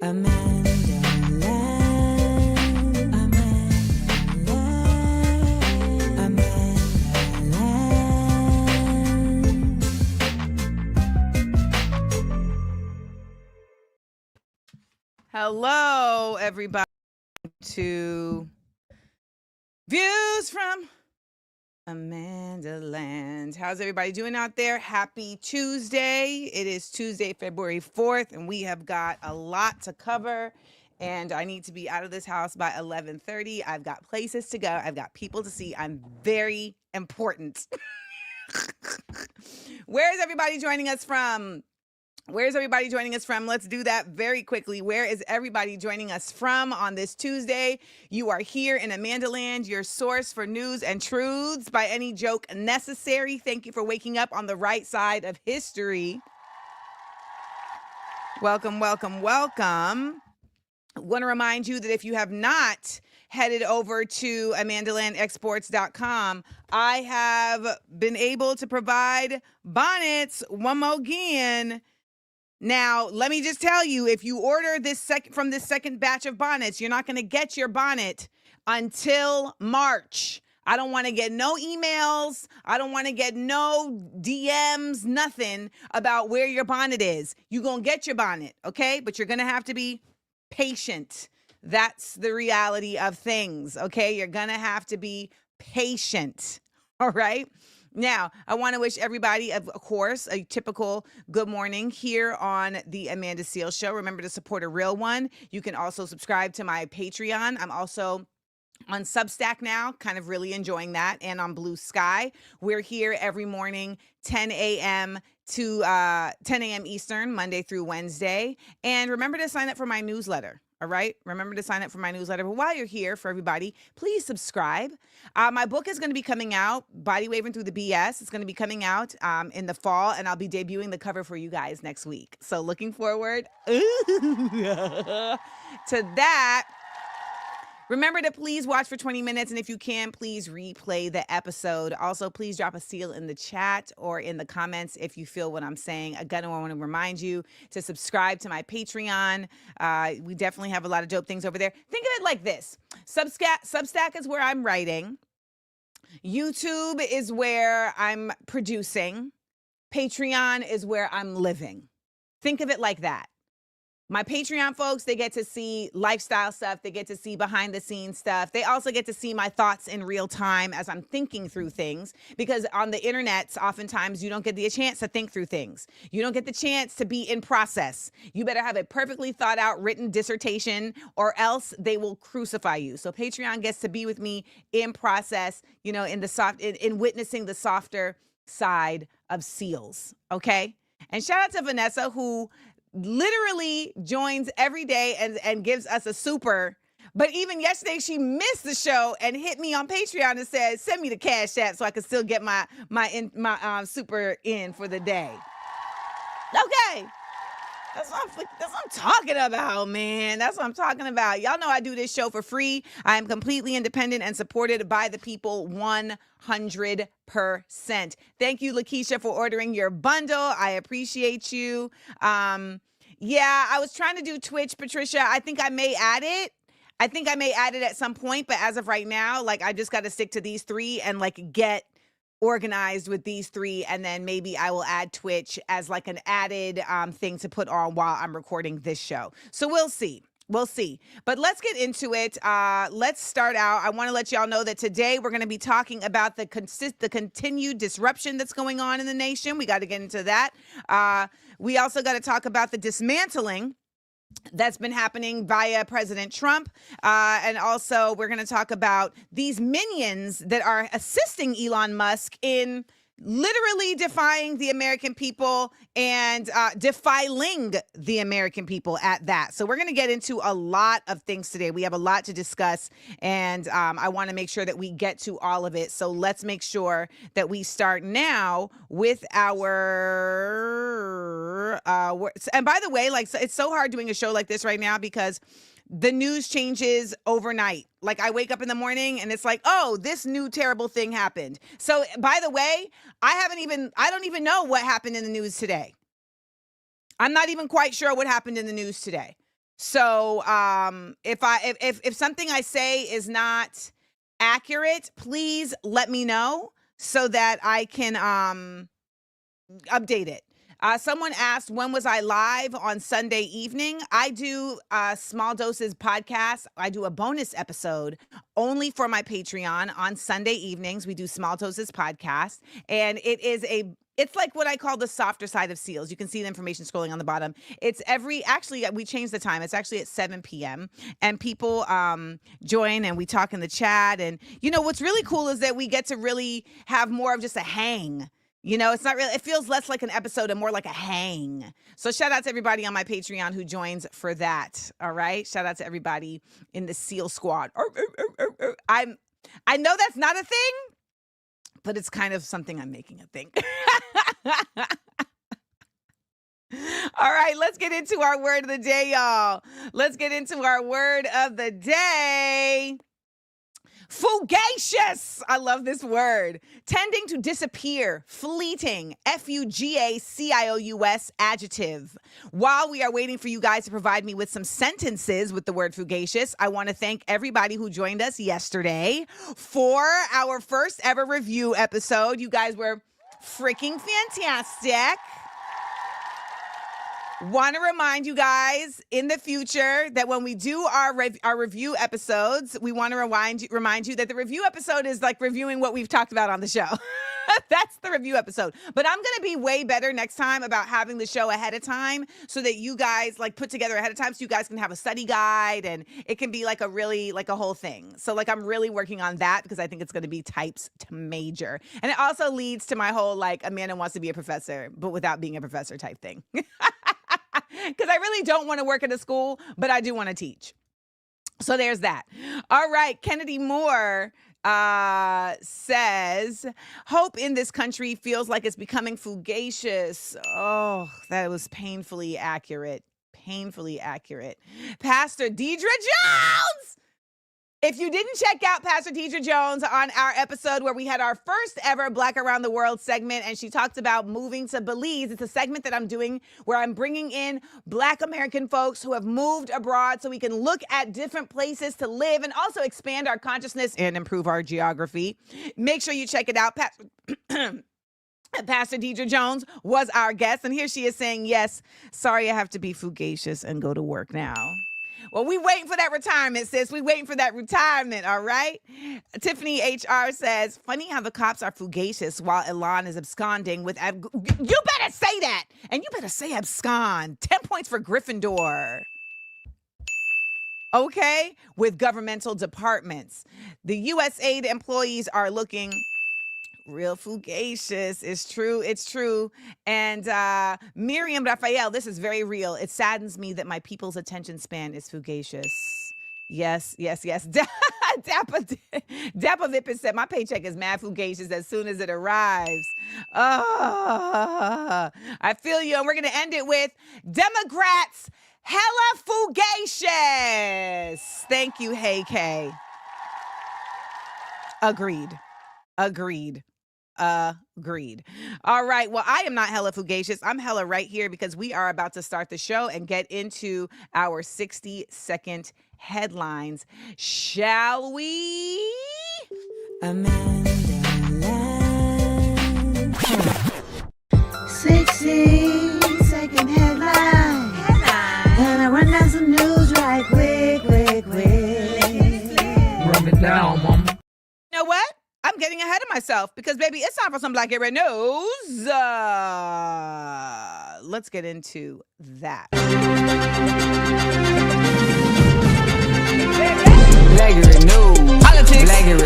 AmandaLand, AmandaLand, AmandaLand. Hello, everybody, to Views from AmandaLand. How's everybody doing out there? Happy Tuesday. It is Tuesday, February 4th, and we have got a lot to cover. And I need to be out of this house by 11:30. I've got places to go. I've got people to see. I'm very important. Where is everybody joining us from? Where's everybody joining us from? Let's do that very quickly. Where is everybody joining us from on this Tuesday? You are here in AmandaLand, your source for news and truths by any joke necessary. Thank you for waking up on the right side of history. Welcome, welcome, welcome. Want to remind you that if you have not headed over to AmandaLandExports.com, I have been able to provide bonnets one more again. Now, let me just tell you, if you order from this second batch of bonnets, you're not going to get your bonnet until March. I don't want to get no emails. I don't want to get no DMs, nothing about where your bonnet is. You're going to get your bonnet, okay? But you're going to have to be patient. That's the reality of things, okay? You're going to have to be patient, all right? Now, I want to wish everybody, of course, a typical good morning here on the Amanda Seales Show. Remember to support a real one. You can also subscribe to my Patreon. I'm also on Substack now, kind of really enjoying that, and on Blue Sky. We're here every morning, 10 a.m. to 10 a.m. Eastern, Monday through Wednesday. And remember to sign up for my newsletter. All right. Remember to sign up for my newsletter. But while you're here, for everybody, please subscribe. My book is going to be coming out, Body Waving Through the BS. It's going to be coming out in the fall, and I'll be debuting the cover for you guys next week. So looking forward to that. Remember to please watch for 20 minutes, and if you can, please replay the episode. Also, please drop a seal in the chat or in the comments if you feel what I'm saying. Again, I want to remind you to subscribe to my Patreon. We definitely have a lot of dope things over there. Think of it like this. Substack is where I'm writing. YouTube is where I'm producing. Patreon is where I'm living. Think of it like that. My Patreon folks, they get to see lifestyle stuff. They get to see behind the scenes stuff. They also get to see my thoughts in real time as I'm thinking through things, because on the internet, oftentimes you don't get the chance to think through things. You don't get the chance to be in process. You better have a perfectly thought out written dissertation, or else they will crucify you. So Patreon gets to be with me in process, you know, in witnessing the softer side of Seales. Okay. And shout out to Vanessa, who literally joins every day and gives us a super. But even yesterday, she missed the show and hit me on Patreon and said, send me the Cash App so I can still get my super in for the day. Okay. That's what I'm talking about, man. That's what I'm talking about. Y'all know I do this show for free. I am completely independent and supported by the people 100%. Thank you, Lakeisha, for ordering your bundle. I appreciate you. Yeah, I was trying to do Twitch, Patricia. I think I may add it. At some point, but as of right now, like, I just got to stick to these three and like get organized with these three, and then maybe I will add Twitch as like an added thing to put on while I'm recording this show. So we'll see. But let's get into it. Let's start out. I want to let y'all know that today we're going to be talking about the continued disruption that's going on in the nation. We got to get into that. We also got to talk about the dismantling that's been happening via President Trump. And also we're going to talk about these minions that are assisting Elon Musk in literally defying the American people and defiling the American people at that. So we're going to get into a lot of things today. We have a lot to discuss, and I want to make sure that we get to all of it. So let's make sure that we start now with our and by the way, like, it's so hard doing a show like this right now because the news changes overnight. Like, I wake up in the morning and it's like, oh, this new terrible thing happened. So by the way, I don't even know what happened in the news today. I'm not even quite sure what happened in the news today. So if something I say is not accurate, please let me know so that I can update it. Someone asked, when was I live on Sunday evening? I do Small Doses podcast. I do a bonus episode only for my Patreon on Sunday evenings. We do Small Doses podcast, and it's like what I call the softer side of SEALs. You can see the information scrolling on the bottom. Actually, we changed the time. It's actually at 7 p.m. And people join and we talk in the chat. And, what's really cool is that we get to really have more of just a hang. It's not really, it feels less like an episode and more like a hang. So shout out to everybody on my Patreon who joins for that. All right. Shout out to everybody in the SEAL squad. I know that's not a thing, but it's kind of something I'm making a thing. All right, let's get into our word of the day, y'all. Let's get into our word of the day. Fugacious. I love this word. Tending to disappear, fleeting, Fugacious, adjective. While we are waiting for you guys to provide me with some sentences with the word fugacious, I want to thank everybody who joined us yesterday for our first ever review episode. You guys were freaking fantastic. Want to remind you guys in the future that when we do our review episodes, we want to remind you that the review episode is like reviewing what we've talked about on the show. That's the review episode. But I'm going to be way better next time about having the show ahead of time so that you guys put together ahead of time so you guys can have a study guide and it can be a whole thing. So I'm really working on that because I think it's going to be types to major. And it also leads to my whole Amanda wants to be a professor, but without being a professor type thing. Because I really don't want to work at a school, but I do want to teach. So there's that. All right. Kennedy Moore says, hope in this country feels like it's becoming fugacious. Oh, that was painfully accurate. Painfully accurate. Pastor Deidre Jones. If you didn't check out Pastor Deidre Jones on our episode where we had our first ever Black Around the World segment, and she talked about moving to Belize, it's a segment that I'm doing where I'm bringing in Black American folks who have moved abroad so we can look at different places to live and also expand our consciousness and improve our geography. Make sure you check it out. Pastor Deidre Jones was our guest, and here she is saying, yes, sorry I have to be fugacious and go to work now. Well, we waiting for that retirement, sis. We waiting for that retirement, all right? Tiffany HR says, funny how the cops are fugacious while Elon is absconding with... You better say that. And you better say abscond. 10 points for Gryffindor. Okay? With governmental departments. The USAID employees are looking... real fugacious. It's true. It's true. And Miriam Raphael, this is very real. It saddens me that my people's attention span is fugacious. Yes, yes, yes. Dappa Vipin said, my paycheck is mad fugacious as soon as it arrives. Oh, I feel you. And we're going to end it with Democrats hella fugacious. Thank you, Hey Kay. Agreed. Agreed. Agreed. All right. Well, I am not hella fugacious. I'm hella right here because we are about to start the show and get into our 60-second headlines. Shall we? AmandaLand. 60-second headline. Gonna run down some news right quick. Run it down, mama. You know what? I'm getting ahead of myself because, baby, it's time for some Black Red News. Let's get into that. Black Red News. Politics. Black Red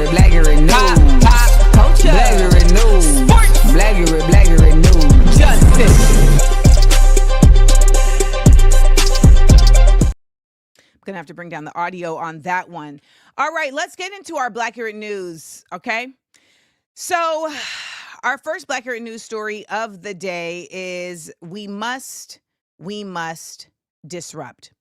News. Pop culture. Black Red News. Sports. Black Red News. Justice. I'm going to have to bring down the audio on that one. All right, let's get into our Black Red News, okay? So our first Black Red News story of the day is we must disrupt.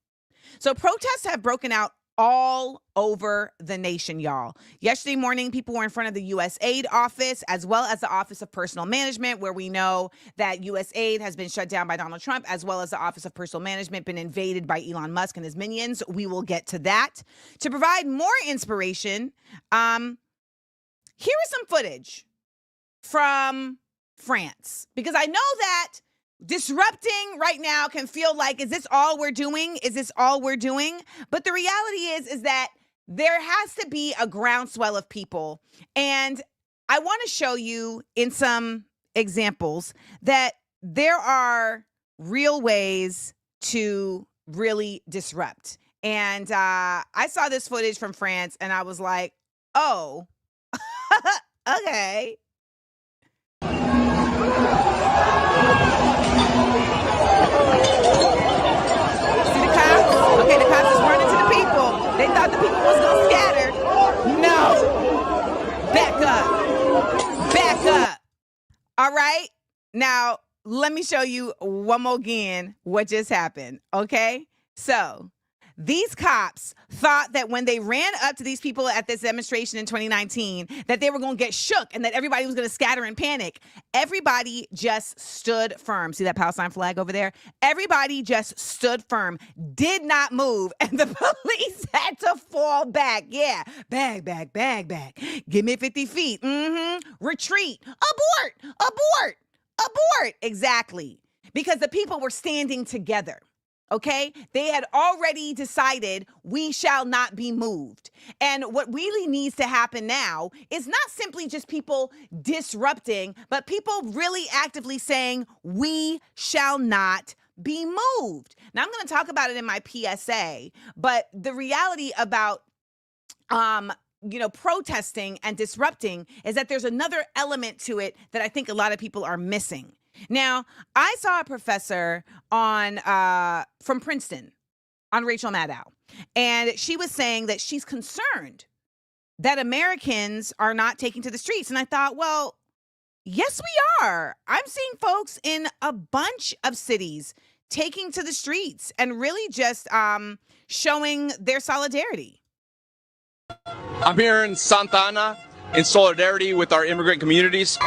So protests have broken out all over the nation, y'all. Yesterday morning, people were in front of the USAID office, as well as the Office of Personal Management, where we know that USAID has been shut down by Donald Trump, as well as the Office of Personal Management been invaded by Elon Musk and his minions. We will get to that. To provide more inspiration, here is some footage from France, because I know that disrupting right now can feel like, is this all we're doing? Is this all we're doing? But the reality is that there has to be a groundswell of people. And I want to show you in some examples that there are real ways to really disrupt. And I saw this footage from France and I was like, oh, okay. See the cops? Okay, the cops is running to the people. They thought the people was gonna scatter. No. Back up. Back up. All right. Now, let me show you one more again what just happened. Okay. So these cops thought that when they ran up to these people at this demonstration in 2019, that they were going to get shook and that everybody was going to scatter and panic. Everybody just stood firm. See that Palestine flag over there? Everybody just stood firm, did not move, and the police had to fall back. Yeah, bag. Give me 50 feet. Retreat. Abort. Exactly. Because the people were standing together. Okay, they had already decided we shall not be moved. And what really needs to happen now is not simply just people disrupting, but people really actively saying we shall not be moved. Now, I'm going to talk about it in my PSA, but the reality about protesting and disrupting is that there's another element to it that I think a lot of people are missing. Now, I saw a professor from Princeton on Rachel Maddow, and she was saying that she's concerned that Americans are not taking to the streets. And I thought, well, yes, we are. I'm seeing folks in a bunch of cities taking to the streets and really just showing their solidarity. I'm here in Santa Ana in solidarity with our immigrant communities.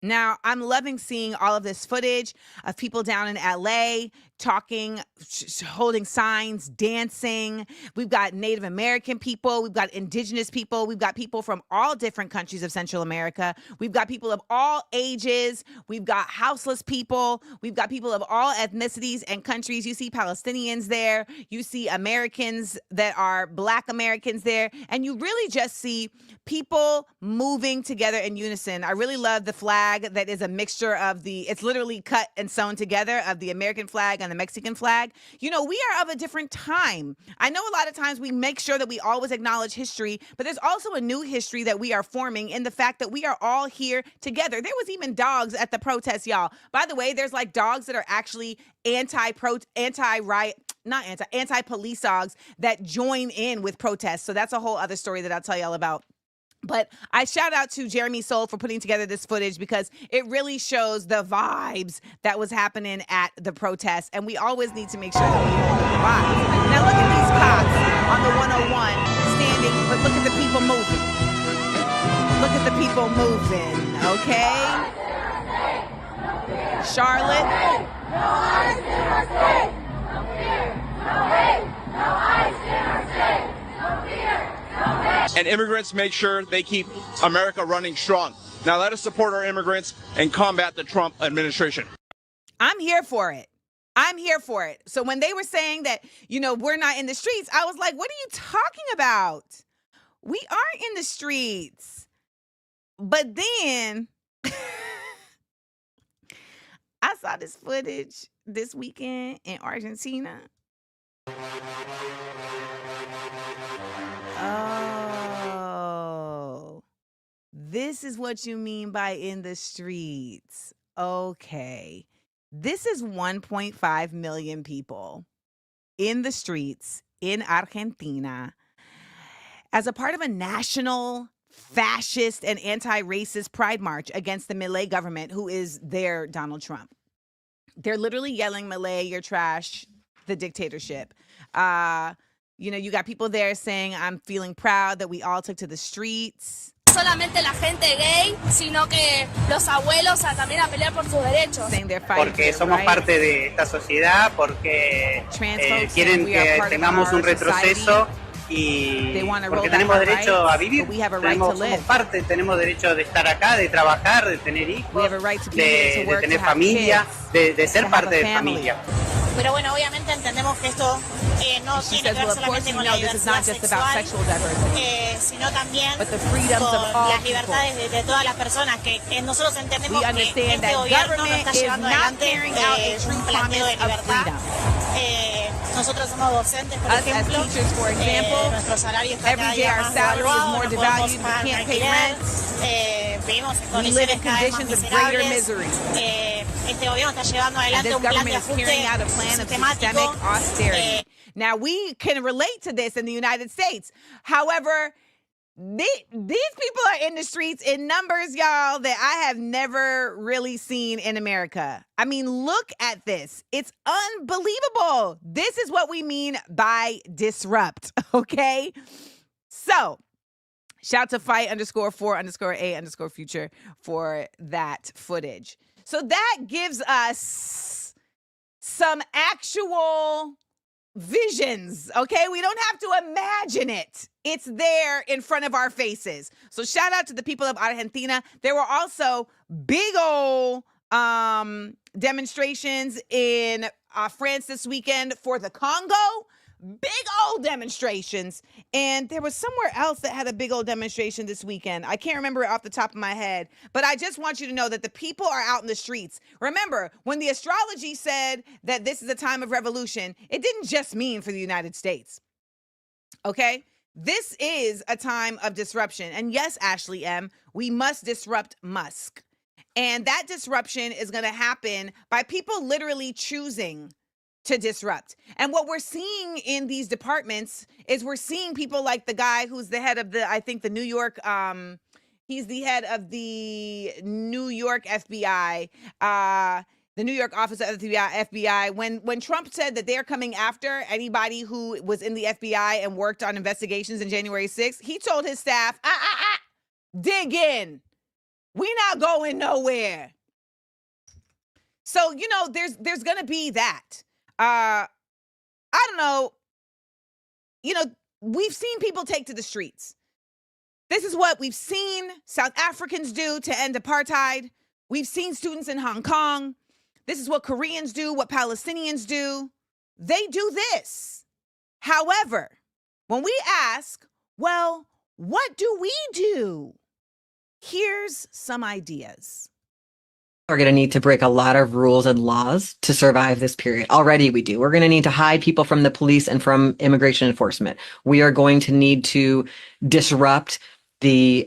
Now, I'm loving seeing all of this footage of people down in LA talking, holding signs, dancing. We've got Native American people. We've got indigenous people. We've got people from all different countries of Central America. We've got people of all ages. We've got houseless people. We've got people of all ethnicities and countries. You see Palestinians there. You see Americans that are Black Americans there. And you really just see people moving together in unison. I really love the flag that is a mixture of it's literally cut and sewn together of the American flag and the Mexican flag. You know, we are of a different time. I know a lot of times we make sure that we always acknowledge history, but there's also a new history that we are forming in the fact that we are all here together. There was even dogs at the protest, y'all. By the way, there's like dogs that are actually anti-police dogs that join in with protests. So that's a whole other story that I'll tell y'all about. But I shout out to Jeremy Soule for putting together this footage because it really shows the vibes that was happening at the protest. And we always need to make sure that we hold up the vibes. Now look at these cops on the 101 standing, but look at the people moving. Look at the people moving, okay? Charlotte. No ICE in our state. No fear, no hate. No ICE in our state. No fear, no hate. And immigrants make sure they keep America running strong. Now let us support our immigrants and combat the Trump administration. I'm here for it. So when they were saying that, we're not in the streets, I was like, what are you talking about? We are in the streets. But then I saw this footage this weekend in Argentina. Oh, this is what you mean by in the streets. Okay. This is 1.5 million people in the streets in Argentina as a part of a national fascist and anti-racist pride march against the Milei government, who is their Donald Trump. They're literally yelling, Milei, you're trash, the dictatorship. You got people there saying, I'm feeling proud that we all took to the streets. Solamente la gente gay, sino que los abuelos también a pelear por sus derechos. Saying they're fighting Porque for their somos rights. parte de esta sociedad, porque Trans folks quieren saying we are que part of tengamos our un retroceso They y wanna porque roll back tenemos our derecho rights, a vivir, but we have a right to somos live. parte, tenemos derecho de estar acá, de trabajar, de tener hijos, We have a right to be here, to de work, tener to have familia, kids, de ser to have parte a de family. familia. Pero bueno, obviamente entendemos que esto no She tiene says, que ver well, of course, solamente you con la know this is not diversidad just about sexual, sexual diversity, sino también but the freedoms con of all las people. libertades de todas las personas, que nosotros entendemos We que understand este that gobierno no government está is llevando not adelante carrying out a true un planteo de promise of libertad. freedom. Nosotros somos docentes, por Us as ejemplo, teachers, for example, nuestro salario está every cada day día our más salary is devaluado, more no podemos devalued, we pagar un can't pay alquiler, rent. vivimos en We live in condiciones cada vez más conditions of greater miserables. misery. Este gobierno está llevando And adelante this un plan de government is carrying out a ajuste plan of sistemático. systemic austerity. Now, we can relate to this in the United States. However, these people are in the streets in numbers, y'all, that I have never really seen in America. I mean, look at this. It's unbelievable. This is what we mean by disrupt, okay? So, shout to fight_for_a_future for that footage. So that gives us some actual visions, okay? We don't have to imagine it. It's there in front of our faces. So shout out to the people of Argentina. There were also big old demonstrations in France this weekend for the Congo. Big old demonstrations. And there was somewhere else that had a big old demonstration this weekend. I can't remember it off the top of my head, but I just want you to know that the people are out in the streets. Remember, when the astrology said that this is a time of revolution, it didn't just mean for the United States. Okay? This is a time of disruption. And yes, Ashley M., we must disrupt Musk. And that disruption is going to happen by people literally choosing to disrupt. And what we're seeing in these departments is we're seeing people like the guy who's the head of the New York, he's the head of the New York FBI, the New York office of the FBI. When Trump said that they're coming after anybody who was in the FBI and worked on investigations in January 6th, he told his staff, dig in. We're not going nowhere. So, there's going to be that. I don't know. We've seen people take to the streets. This is what we've seen South Africans do to end apartheid. We've seen students in Hong Kong. This is what Koreans do, what Palestinians do. They do this. However, when we ask, well, what do we do? Here's some ideas. We're going to need to break a lot of rules and laws to survive this period. Already we do. We're going to need to hide people from the police and from immigration enforcement. We are going to need to disrupt the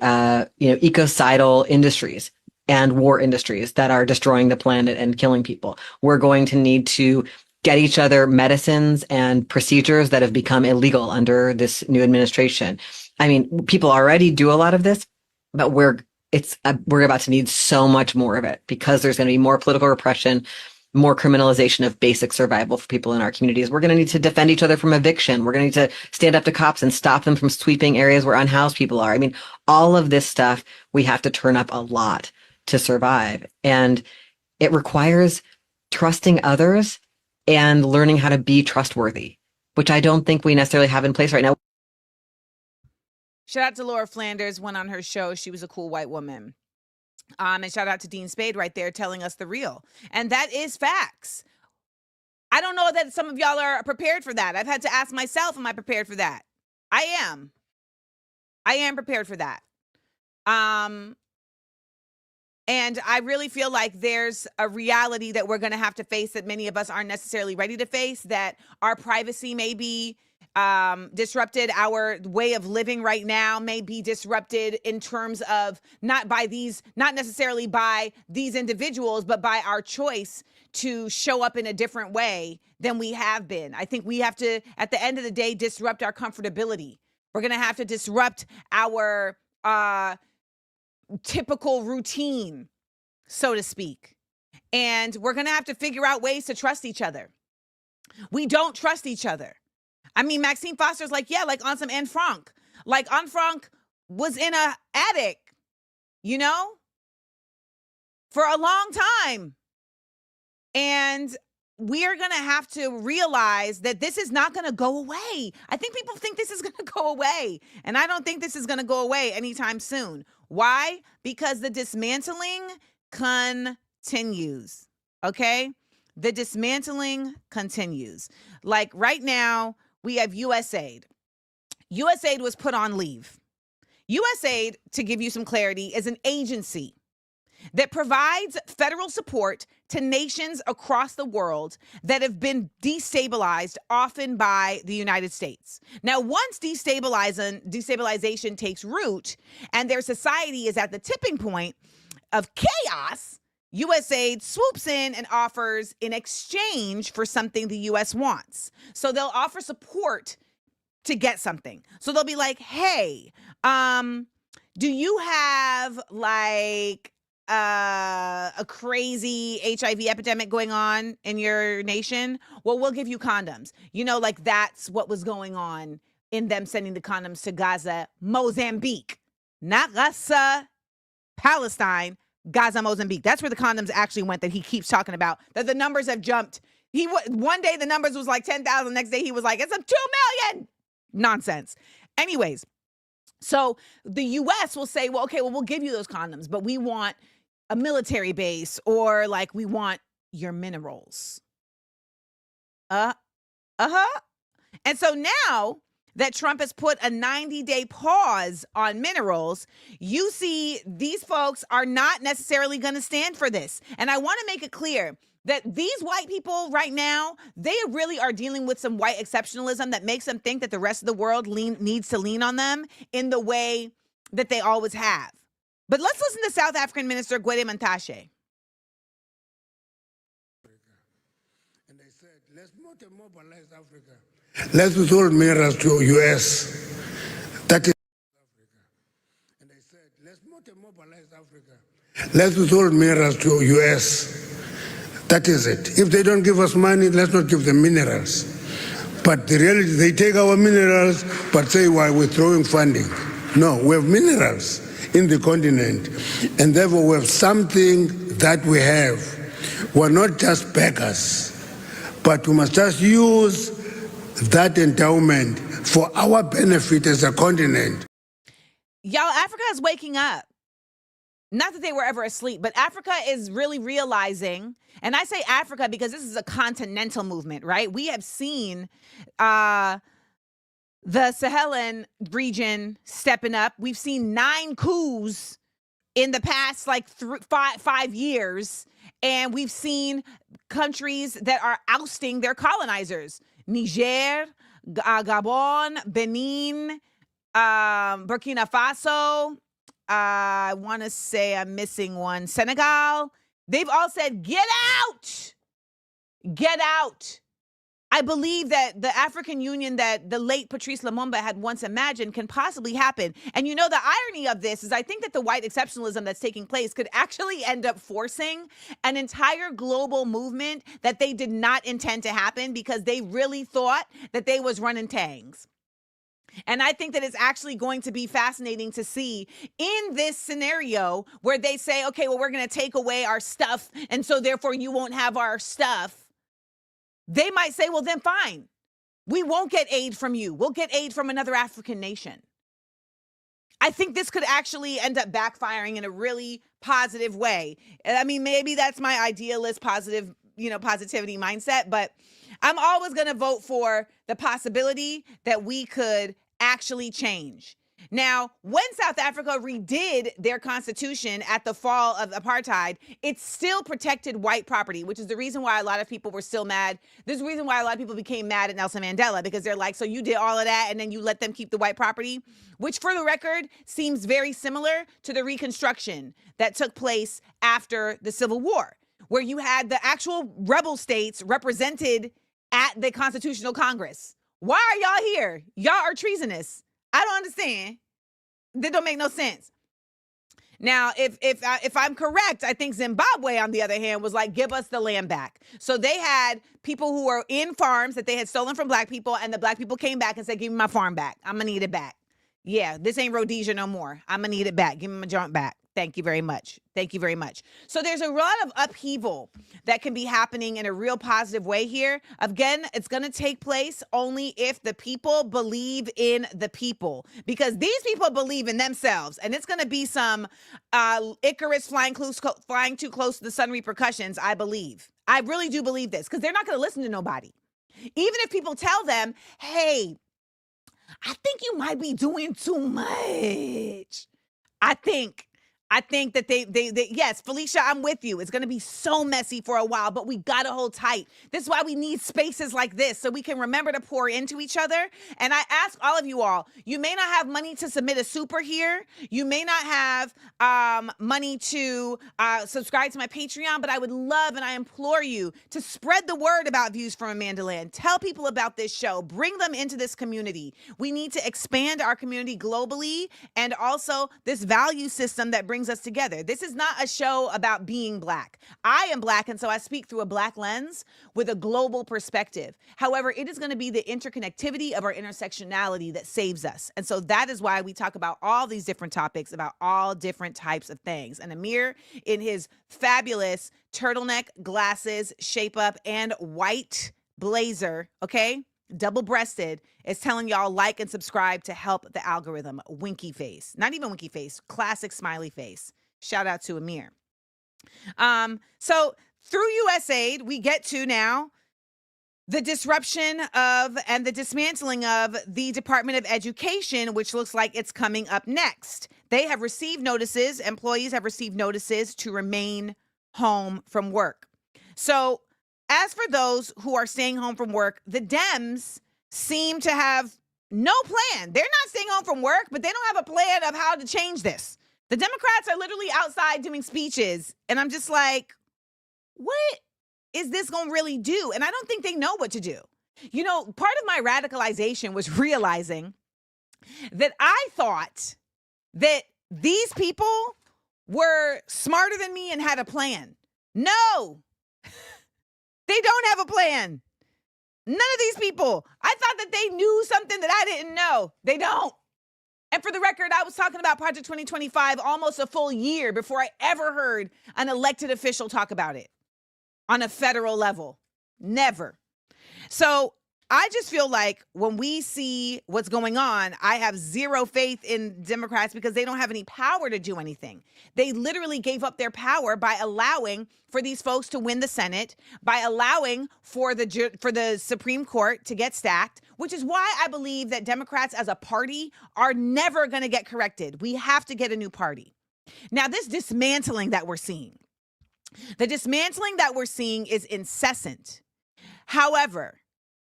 ecocidal industries and war industries that are destroying the planet and killing people. We're going to need to get each other medicines and procedures that have become illegal under this new administration. I mean, people already do a lot of this, but we're about to need so much more of it because there's going to be more political repression, more criminalization of basic survival for people in our communities. We're going to need to defend each other from eviction. We're going to need to stand up to cops and stop them from sweeping areas where unhoused people are. I mean, all of this stuff, we have to turn up a lot to survive. And it requires trusting others and learning how to be trustworthy, which I don't think we necessarily have in place right now. Shout out to Laura Flanders, went on her show. She was a cool white woman. And shout out to Dean Spade right there telling us the real. And that is facts. I don't know that some of y'all are prepared for that. I've had to ask myself, am I prepared for that? I am. I am prepared for that. And And I really feel like there's a reality that we're going to have to face that many of us aren't necessarily ready to face, that our privacy may be disrupted. Our way of living right now may be disrupted in terms of not necessarily by these individuals, but by our choice to show up in a different way than we have been. I think we have to, at the end of the day, disrupt our comfortability. We're going to have to disrupt our typical routine, so to speak. And we're going to have to figure out ways to trust each other. We don't trust each other. I mean, Maxine Foster's like, yeah, like on some Anne Frank. Like Anne Frank was in a attic, you know, for a long time. And we are going to have to realize that this is not going to go away. I think people think this is going to go away. And I don't think this is going to go away anytime soon. Why? Because the dismantling continues. Okay? The dismantling continues. Like right now, we have USAID. USAID was put on leave. USAID, to give you some clarity, is an agency that provides federal support to nations across the world that have been destabilized, often by the United States. Now, once destabilization takes root and their society is at the tipping point of chaos, USAID swoops in and offers in exchange for something the U.S. wants. So they'll offer support to get something. So they'll be like, hey, do you have like a crazy HIV epidemic going on in your nation? Well, we'll give you condoms. You know, like that's what was going on in them sending the condoms to Gaza, Mozambique, not Gaza, Palestine, Gaza, Mozambique. That's where the condoms actually went that he keeps talking about, that the numbers have jumped. One day the numbers was like 10,000. Next day he was like, it's a 2 million. Nonsense. Anyways, so the U.S. will say, well, okay, well, we'll give you those condoms, but we want a military base, or like we want your minerals. And so now that Trump has put a 90-day pause on minerals, you see these folks are not necessarily going to stand for this. And I want to make it clear that these white people right now, they really are dealing with some white exceptionalism that makes them think that the rest of the world needs to lean on them in the way that they always have. But let's listen to South African Minister Gwede Mantashe. And they said, let's not mobilize Africa. Let's withhold minerals to U.S. That is Africa. And they said, let's not mobilize Africa. Let's withhold minerals to U.S. That is it. If they don't give us money, let's not give them minerals. But the reality, they take our minerals, but say why we're throwing funding. No, we have minerals in the continent, and therefore we have something that we have. We're not just beggars, but we must just use that endowment for our benefit as a continent. Y'all, Africa is waking up. Not that they were ever asleep, but Africa is really realizing, and I say Africa because this is a continental movement, right? We have seen the Sahelan region stepping up. We've seen 9 coups in the past like 5 years, and we've seen countries that are ousting their colonizers. Niger, Gabon, Benin, Burkina Faso, I want to say I'm missing one, Senegal. They've all said, get out, get out. I believe that the African Union that the late Patrice Lumumba had once imagined can possibly happen. And you know, the irony of this is I think that the white exceptionalism that's taking place could actually end up forcing an entire global movement that they did not intend to happen because they really thought that they was running tangs. And I think that it's actually going to be fascinating to see in this scenario where they say, okay, well, we're going to take away our stuff, and so therefore you won't have our stuff. They might say, well, then fine. We won't get aid from you. We'll get aid from another African nation. I think this could actually end up backfiring in a really positive way. I mean, maybe that's my idealist positivity mindset, but I'm always going to vote for the possibility that we could actually change. Now, when South Africa redid their constitution at the fall of apartheid, it still protected white property, which is the reason why a lot of people were still mad. This is the reason why a lot of people became mad at Nelson Mandela, because they're like, so you did all of that and then you let them keep the white property, which for the record seems very similar to the Reconstruction that took place after the Civil War, where you had the actual rebel states represented at the Constitutional Congress. Why are y'all here? Y'all are treasonous. I don't understand. That don't make no sense. Now, if I'm correct, I think Zimbabwe, on the other hand, was like, give us the land back. So they had people who were in farms that they had stolen from black people, and the black people came back and said, give me my farm back. I'm going to need it back. Yeah, this ain't Rhodesia no more. I'm going to need it back. Give me my junk back. Thank you very much. Thank you very much. So there's a lot of upheaval that can be happening in a real positive way here. Again, it's going to take place only if the people believe in the people, because these people believe in themselves, and it's going to be some Icarus flying too close to the sun repercussions, I believe. I really do believe this, because they're not going to listen to nobody. Even if people tell them, hey, I think you might be doing too much. I think that they yes, Felicia, I'm with you. It's going to be so messy for a while, but we got to hold tight. This is why we need spaces like this, so we can remember to pour into each other. And I ask all of you all, you may not have money to submit a super here. You may not have money to subscribe to my Patreon, but I would love and I implore you to spread the word about Views from AmandaLand. Tell people about this show. Bring them into this community. We need to expand our community globally, and also this value system that brings us together. This is not a show about being black. I am black, and so I speak through a black lens with a global perspective. However, it is going to be the interconnectivity of our intersectionality that saves us. And so that is why we talk about all these different topics, about all different types of things. And Amir, in his fabulous turtleneck, glasses, shape up, and white blazer, okay, double-breasted, is telling y'all like and subscribe to help the algorithm. Winky face. Not even winky face. Classic smiley face. Shout out to Amir. So through USAID, we get to now the disruption of and the dismantling of the Department of Education, which looks like it's coming up next. They have received notices. Employees have received notices to remain home from work. So as for those who are staying home from work, the Dems seem to have no plan. They're not staying home from work, but they don't have a plan of how to change this. The Democrats are literally outside doing speeches, and I'm just like, what is this going to really do? And I don't think they know what to do. You know, part of my radicalization was realizing that I thought that these people were smarter than me and had a plan. No. They don't have a plan. None of these people. I thought that they knew something that I didn't know. They don't. And for the record, I was talking about Project 2025 almost a full year before I ever heard an elected official talk about it on a federal level. Never. So I just feel like when we see what's going on, I have zero faith in Democrats because they don't have any power to do anything. They literally gave up their power by allowing for these folks to win the Senate, by allowing for the Supreme Court to get stacked, which is why I believe that Democrats as a party are never going to get corrected. We have to get a new party. Now, this dismantling that we're seeing, is incessant. However,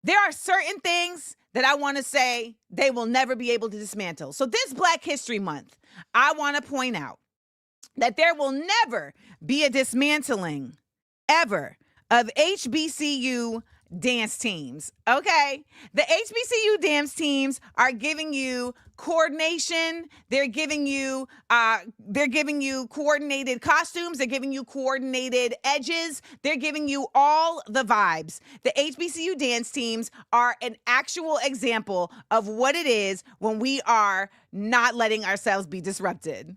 there are certain things that I want to say they will never be able to dismantle. So this Black History Month, I want to point out that there will never be a dismantling ever of HBCU dance teams. Okay. The HBCU dance teams are giving you coordination. They're giving you coordinated costumes. They're giving you coordinated edges. They're giving you all the vibes. The HBCU dance teams are an actual example of what it is when we are not letting ourselves be disrupted.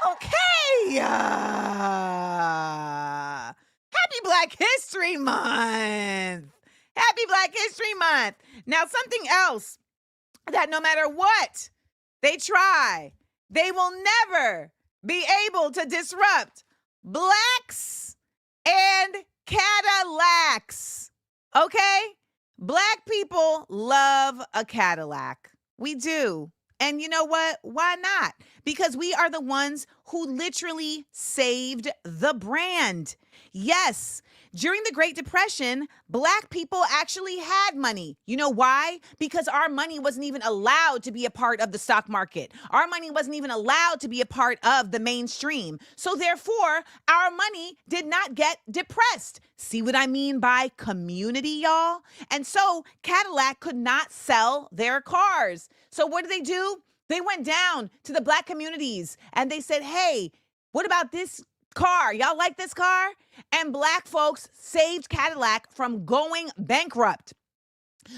Okay. Happy Black History Month. Happy Black History Month. Now, something else that no matter what they try, they will never be able to disrupt blacks and Cadillacs. Okay? Black people love a Cadillac. We do. And you know what? Why not? Because we are the ones who literally saved the brand. Yes, during the Great Depression, Black people actually had money. You know why? Because our money wasn't even allowed to be a part of the stock market. Our money wasn't even allowed to be a part of the mainstream. So therefore, our money did not get depressed. See what I mean by community, y'all? And so Cadillac could not sell their cars. So what did? They went down to the Black communities and they said, hey, what about this car? Y'all like this car? And Black folks saved Cadillac from going bankrupt.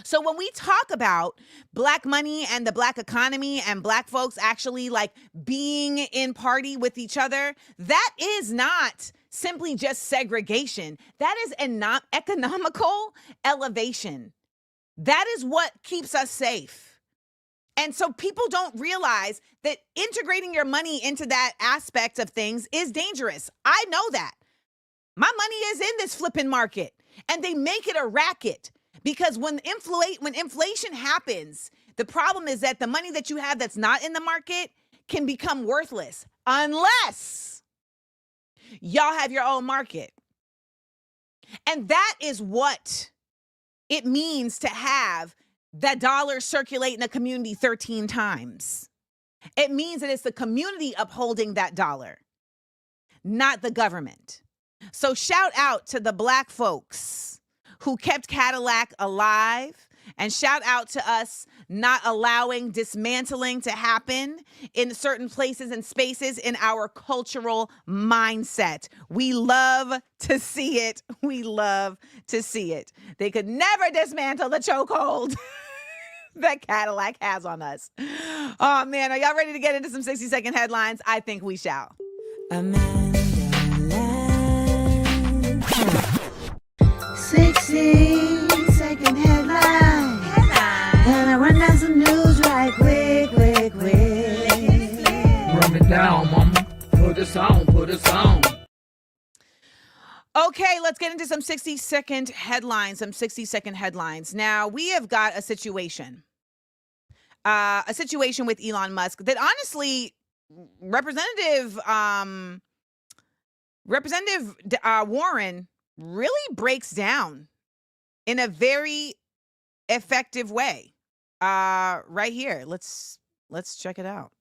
So when we talk about Black money and the Black economy and Black folks actually like being in party with each other, that is not simply just segregation. That is an economical elevation. That is what keeps us safe. And so people don't realize that integrating your money into that aspect of things is dangerous. I know that. My money is in this flipping market and they make it a racket because when inflation happens, the problem is that the money that you have that's not in the market can become worthless unless y'all have your own market. And that is what it means to have that dollar circulate in a community 13 times. It means that it's the community upholding that dollar, not the government. So shout out to the Black folks who kept Cadillac alive, and shout out to us not allowing dismantling to happen in certain places and spaces in our cultural mindset. We love to see it. We love to see it. They could never dismantle the chokehold that Cadillac has on us. Oh man, are y'all ready to get into some 60-second headlines? I think we shall. AmandaLand. 60-second headline. Gonna run down some news right quick. Run it down, mama. Put us on. Okay, let's get into some 60-second headlines. Now, we have got a situation with Elon Musk that honestly, Representative Warren really breaks down in a very effective way. Right here. Let's check it out.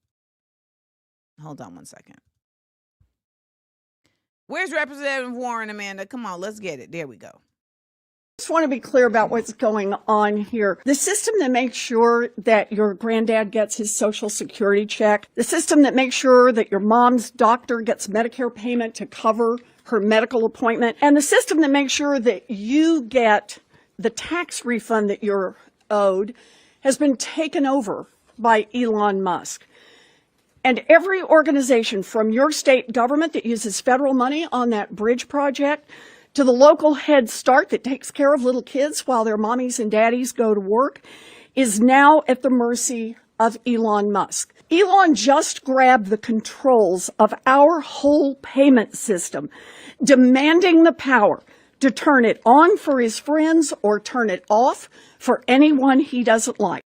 Hold on one second. Where's Representative Warren, Amanda? Come on, let's get it. There we go. Just want to be clear about what's going on here. The system that makes sure that your granddad gets his Social Security check, the system that makes sure that your mom's doctor gets Medicare payment to cover her medical appointment, and the system that makes sure that you get the tax refund that you're owed has been taken over by Elon Musk. And every organization from your state government that uses federal money on that bridge project to the local Head Start that takes care of little kids while their mommies and daddies go to work is now at the mercy of Elon Musk. Elon just grabbed the controls of our whole payment system, demanding the power to turn it on for his friends or turn it off for anyone he doesn't like.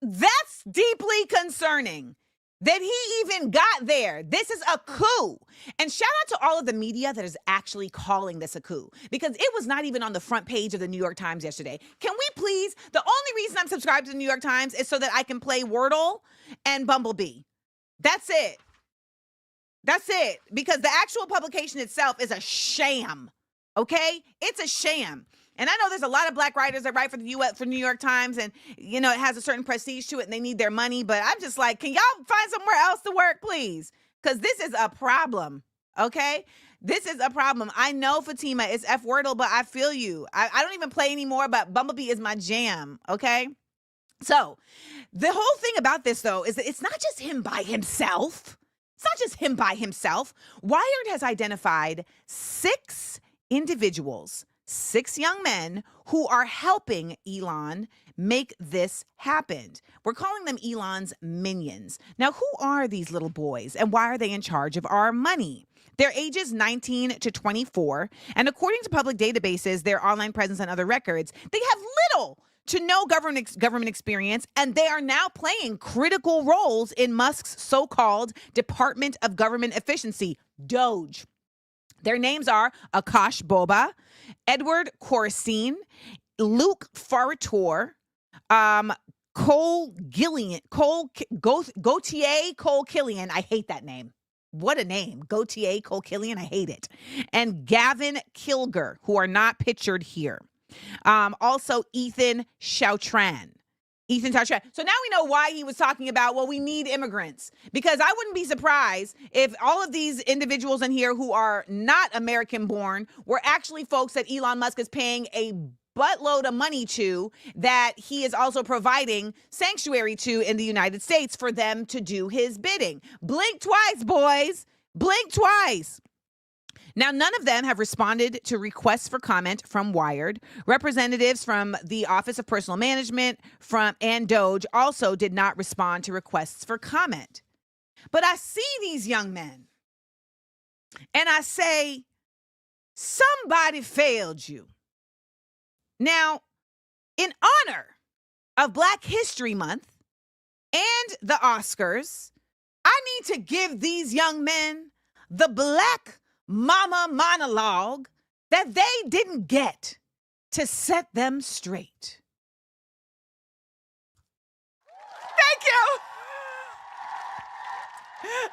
That's deeply concerning that he even got there. This is a coup. And shout out to all of the media that is actually calling this a coup, because it was not even on the front page of the New York Times yesterday. Can we please, the only reason I'm subscribed to the New York Times is so that I can play Wordle and Bumblebee. That's it. That's it. Because the actual publication itself is a sham. Okay? It's a sham. And I know there's a lot of Black writers that write for the for New York Times, and you know it has a certain prestige to it, and they need their money. But I'm just like, can y'all find somewhere else to work, please? Because this is a problem. Okay, this is a problem. I know, Fatima, it's F Wordle, but I feel you. I don't even play anymore, but Bumblebee is my jam. Okay, so the whole thing about this though is that it's not just him by himself. It's It's not just him by himself. Wired has identified 6 individuals, 6 young men who are helping Elon make this happen. We're calling them Elon's minions. Now, who are these little boys and why are they in charge of our money? Their ages 19 to 24, and according to public databases, their online presence and other records, they have little to no government experience, and they are now playing critical roles in Musk's so-called Department of Government Efficiency, DOGE. Their names are Akash Boba, Edward Coruscant, Luke Farator, Gautier Cole Killian. I hate that name. What a name. Gautier Cole Killian. I hate it. And Gavin Kilger, who are not pictured here. Also Ethan Chautran. So now we know why he was talking about, well, we need immigrants. Because I wouldn't be surprised if all of these individuals in here who are not American born were actually folks that Elon Musk is paying a buttload of money to, that he is also providing sanctuary to in the United States for them to do his bidding. Blink twice, boys. Blink twice. Now, none of them have responded to requests for comment from Wired. Representatives from the Office of Personal Management and DOGE also did not respond to requests for comment. But I see these young men and I say, somebody failed you. Now, in honor of Black History Month and the Oscars, I need to give these young men the Black Mama monologue that they didn't get to set them straight. Thank you.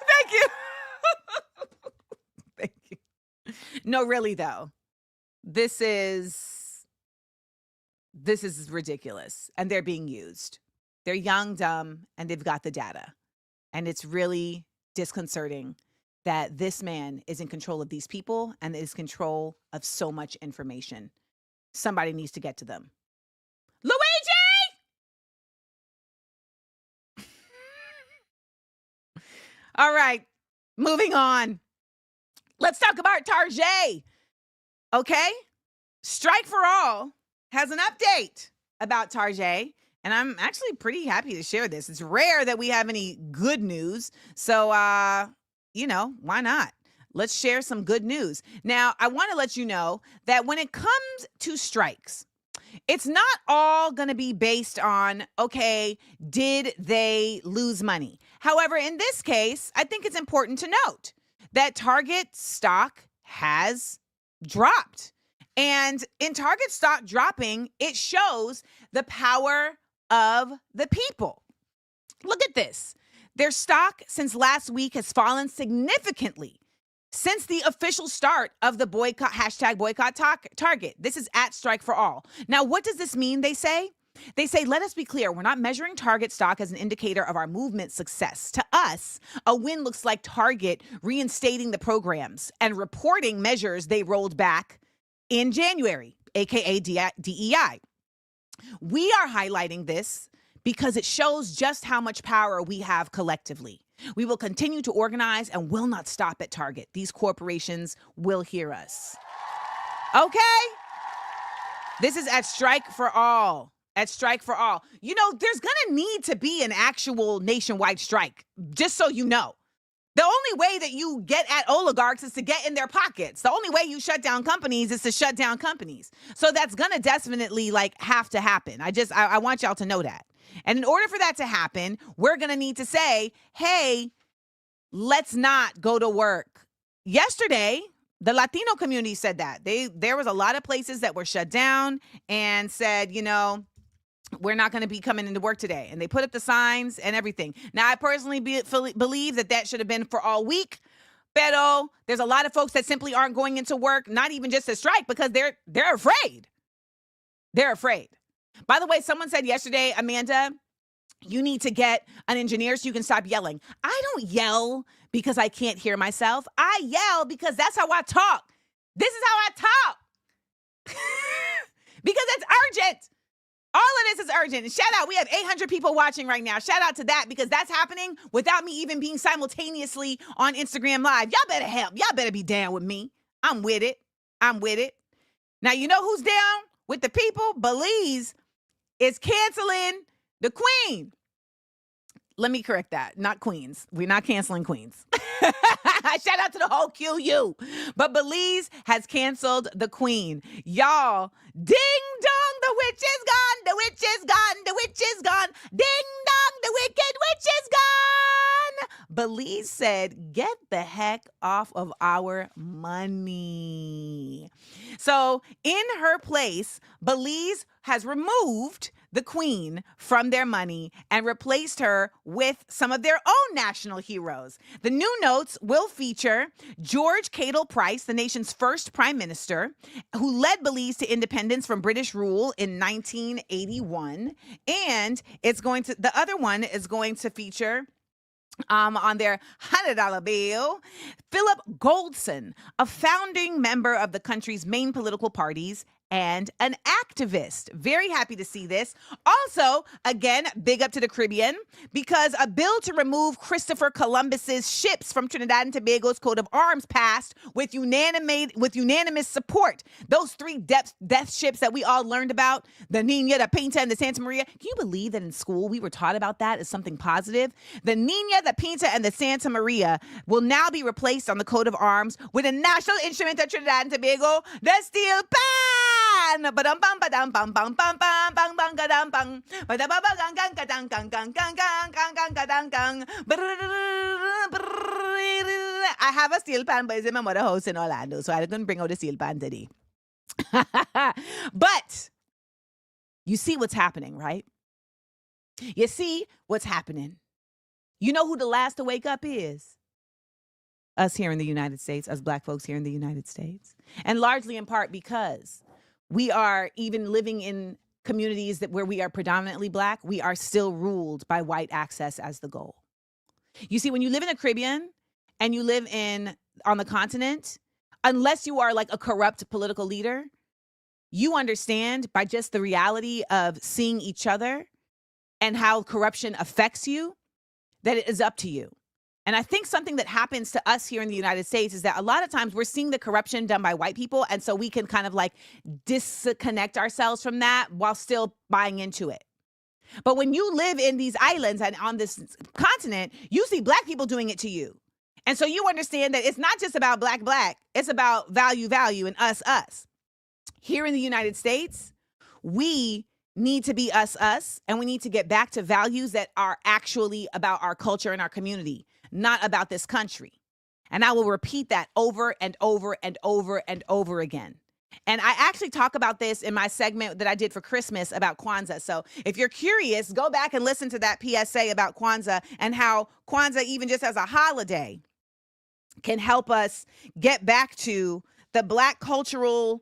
Thank you. Thank you. No, really, though. This is ridiculous. And they're being used. They're young, dumb, and they've got the data. And it's really disconcerting that this man is in control of these people and is control of so much information. Somebody needs to get to them. Luigi! All right, moving on. Let's talk about Tarjay. Okay? Strike for All has an update about Tarjay. And I'm actually pretty happy to share this. It's rare that we have any good news. So, why not? Let's share some good news. Now, I want to let you know that when it comes to strikes, it's not all going to be based on, okay, did they lose money? However, in this case, I think it's important to note that Target stock has dropped. And in Target stock dropping, it shows the power of the people. Look at this. Their stock since last week has fallen significantly since the official start of the boycott Target. This is at Strike for All. Now, what does this mean, they say? They say, let us be clear, we're not measuring Target stock as an indicator of our movement's success. To us, a win looks like Target reinstating the programs and reporting measures they rolled back in January, aka DEI. We are highlighting this because it shows just how much power we have collectively. We will continue to organize and will not stop at Target. These corporations will hear us. Okay? This is at Strike for All. At Strike for All. You know, there's going to need to be an actual nationwide strike, just so you know. The only way that you get at oligarchs is to get in their pockets. The only way you shut down companies is to shut down companies. So that's going to definitely have to happen. I want y'all to know that. And in order for that to happen, we're going to need to say, hey, let's not go to work. Yesterday, the Latino community said that. There was a lot of places that were shut down and said, we're not going to be coming into work today. And they put up the signs and everything. Now, I personally believe that should have been for all week. Pero there's a lot of folks that simply aren't going into work, not even just to strike, because they're afraid. They're afraid. By the way, someone said yesterday, Amanda, you need to get an engineer so you can stop yelling. I don't yell because I can't hear myself. I yell because that's how I talk. This is how I talk. Because it's urgent. All of this is urgent. And shout out, we have 800 people watching right now. Shout out to that because that's happening without me even being simultaneously on Instagram Live. Y'all better help. Y'all better be down with me. I'm with it. Now, you know who's down with the people? Belize is canceling the Queen. Let me correct that. Not Queens. We're not canceling Queens. Shout out to the whole QU. But Belize has canceled the Queen. Y'all, ding dong, the witch is gone. The witch is gone. The witch is gone. Ding dong, the wicked witch is gone. Belize said, get the heck off of our money. So in her place, Belize has removed the Queen from their money and replaced her with some of their own national heroes. The new notes will feature George Cadle Price, the nation's first prime minister, who led Belize to independence from British rule in 1981. And the other one is going to feature on their $100 bill, Philip Goldson, a founding member of the country's main political parties and an activist. Very happy to see this. Also, again, big up to the Caribbean, because a bill to remove Christopher Columbus's ships from Trinidad and Tobago's coat of arms passed with unanimous support. Those 3 death ships that we all learned about, the Nina, the Pinta, and the Santa Maria. Can you believe that in school we were taught about that as something positive? The Nina, the Pinta, and the Santa Maria will now be replaced on the coat of arms with a national instrument of Trinidad and Tobago, the steel pan. I have a steel pan, but it's in my mother's house in Orlando, so I couldn't bring out the steel pan today. But you see what's happening, right? You see what's happening. You know who the last to wake up is? Us here in the United States, us Black folks here in the United States. And largely in part because we are even living in communities where we are predominantly Black, we are still ruled by white access as the goal. You see, when you live in the Caribbean and you live on the continent, unless you are like a corrupt political leader, you understand by just the reality of seeing each other and how corruption affects you, that it is up to you. And I think something that happens to us here in the United States is that a lot of times we're seeing the corruption done by white people. And so we can kind of like disconnect ourselves from that while still buying into it. But when you live in these islands and on this continent, you see Black people doing it to you. And so you understand that it's not just about Black, it's about value, and us. Here in the United States, we need to be us, and we need to get back to values that are actually about our culture and our community, not about this country. And I will repeat that over and over and over and over again. And I actually talk about this in my segment that I did for Christmas about Kwanzaa. So if you're curious, go back and listen to that PSA about Kwanzaa and how Kwanzaa, even just as a holiday, can help us get back to the Black cultural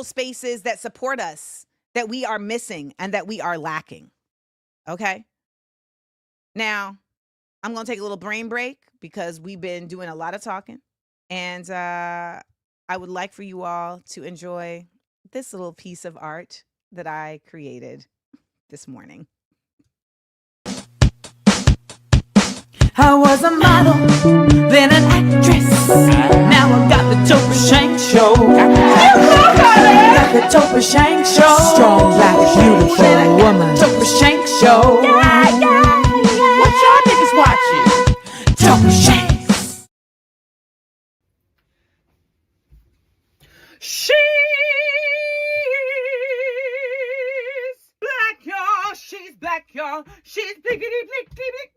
spaces that support us, that we are missing and that we are lacking. Okay? Now, I'm going to take a little brain break because we've been doing a lot of talking. And I would like for you all to enjoy this little piece of art that I created this morning. I was a model, then an actress. Now I got the Topper Shank Show. Got the Topper Shank Show. Strong, black, beautiful woman. Topper Shank Show. What y'all niggas watching? Topper Shanks. She's black, y'all. She's black, y'all. She's blickety blick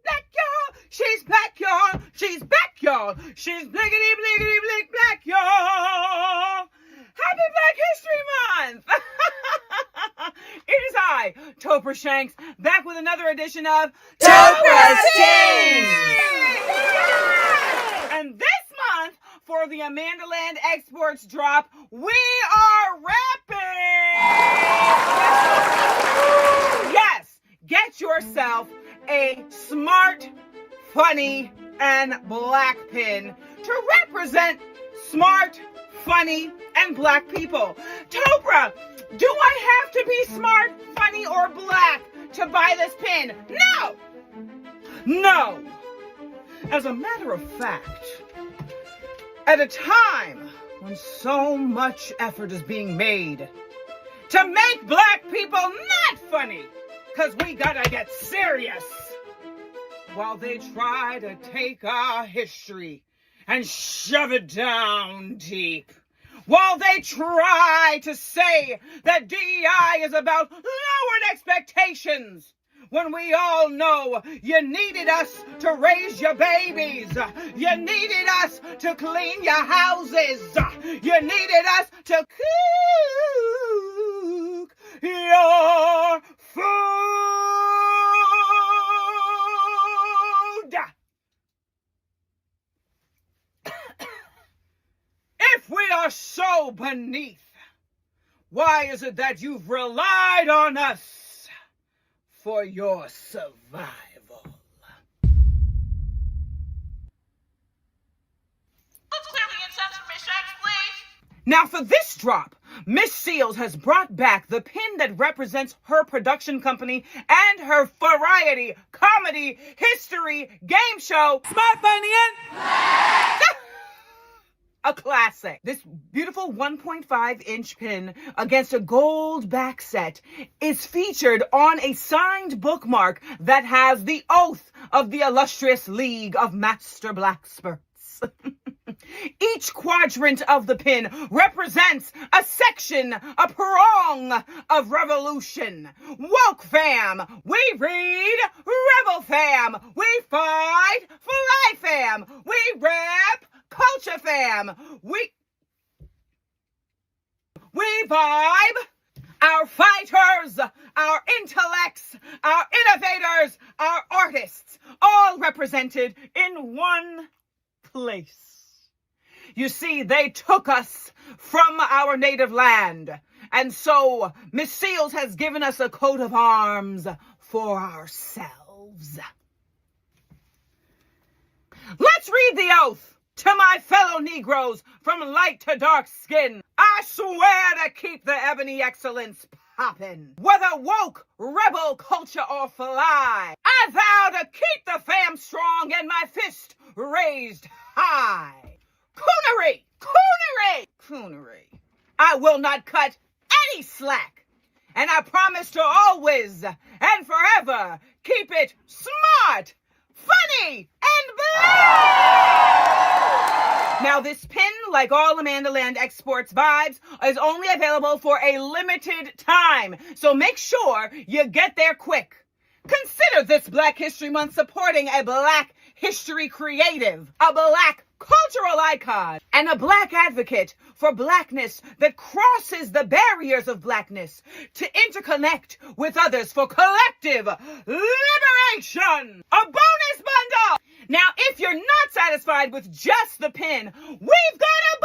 black, y'all. She's black, y'all. She's back, y'all. She's blickety blick black, y'all. Happy Black History Month! It is I, Topper Shanks, back with another edition of Topper's Team! And this month, for the AmandaLand Exports Drop, we are rapping! Yes, get yourself a smart, funny, and black pin to represent smart, funny, and black people. Topra, Do I have to be smart, funny, or black to buy this pin? No! No! As a matter of fact, at a time when so much effort is being made to make black people not funny, because we gotta get serious, while they try to take our history and shove it down deep, while they try to say that DEI is about lowered expectations, when we all know you needed us to raise your babies, you needed us to clean your houses, you needed us to cook your food. If we are so beneath, why is it that you've relied on us for your survival? Let's clear the incense for Miss Shanks, please. Now for this drop, Miss Seals has brought back the pin that represents her production company and her variety, comedy, history, game show, Smart Funny and a classic. This beautiful 1.5-inch pin against a gold back set is featured on a signed bookmark that has the oath of the illustrious League of Master Blacksmirts. Each quadrant of the pin represents a section, a prong of revolution. Woke fam, we read. Rebel fam, we fight. Fly fam, we rap. Culture fam, we vibe. Our fighters, our intellects, our innovators, our artists, all represented in one place. You see, they took us from our native land, and so Miss Seals has given us a coat of arms for ourselves. Let's read the oath. To my fellow Negroes from light to dark skin, I swear to keep the ebony excellence poppin'. Whether woke, rebel, culture, or fly, I vow to keep the fam strong and my fist raised high. Coonery, coonery, coonery. I will not cut any slack, and I promise to always and forever keep it smart, funny, and black. Now, this pin, like all AmandaLand Exports vibes, is only available for a limited time, so make sure you get there quick. Consider this Black History Month supporting a Black history creative, a Black cultural icon, and a Black advocate for Blackness that crosses the barriers of Blackness to interconnect with others for collective liberation. A bonus bundle! Now, if you're not satisfied with just the pin, we've got a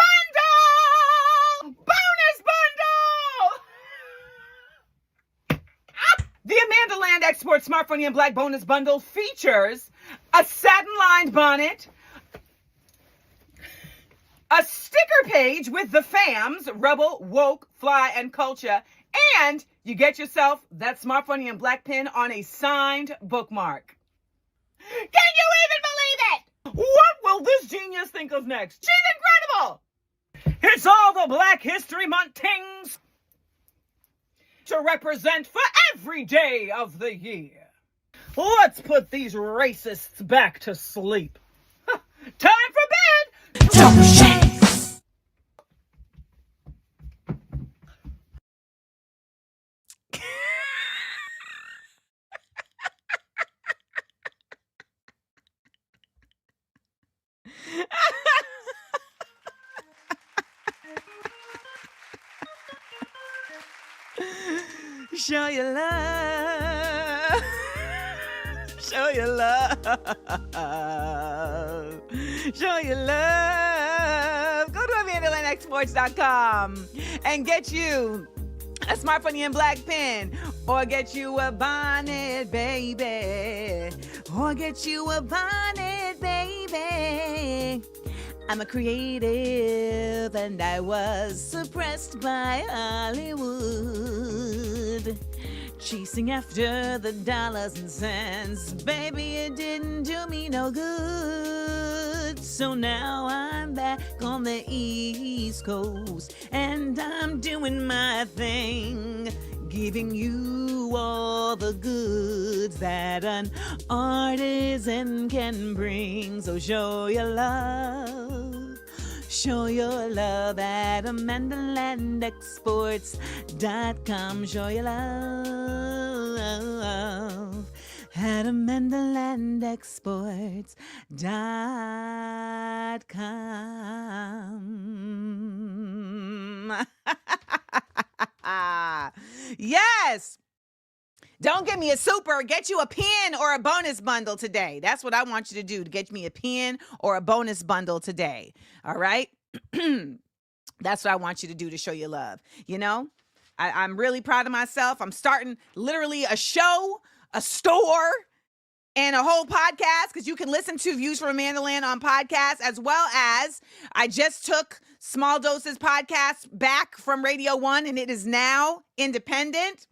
bundle! Bonus bundle! The AmandaLand Export Smart Funny and Black Bonus Bundle features a satin-lined bonnet, a sticker page with the fams, Rebel, Woke, Fly, and Culture, and you get yourself that Smart Funny and Black pin on a signed bookmark. Can you even believe it? What will this genius think of next? She's incredible! It's all the Black History Month tings to represent for every day of the year. Let's put these racists back to sleep. Time for bed! Talk shakes! Show your love. Show your love. Show your love. Go to AmandaLandExports.com and get you a Smart Funny and Black pin, or get you a bonnet, baby. Or get you a bonnet, baby. I'm a creative and I was suppressed by Hollywood. Chasing after the dollars and cents, baby, it didn't do me no good. So now I'm back on the East Coast and I'm doing my thing, giving you all the goods that an artisan can bring. So show your love. Show your love at AmandaLandExports.com. Show your love at AmandaLandExports.com. Yes. Don't get me a super, get you a pin or a bonus bundle today. That's what I want you to do, to get me a pin or a bonus bundle today. All right? That's what I want you to do to show your love. You know, I'm really proud of myself. I'm starting literally a show, a store, and a whole podcast, because you can listen to Views from AmandaLand on podcast, as well as I just took Small Doses podcast back from Radio 1, and it is now independent.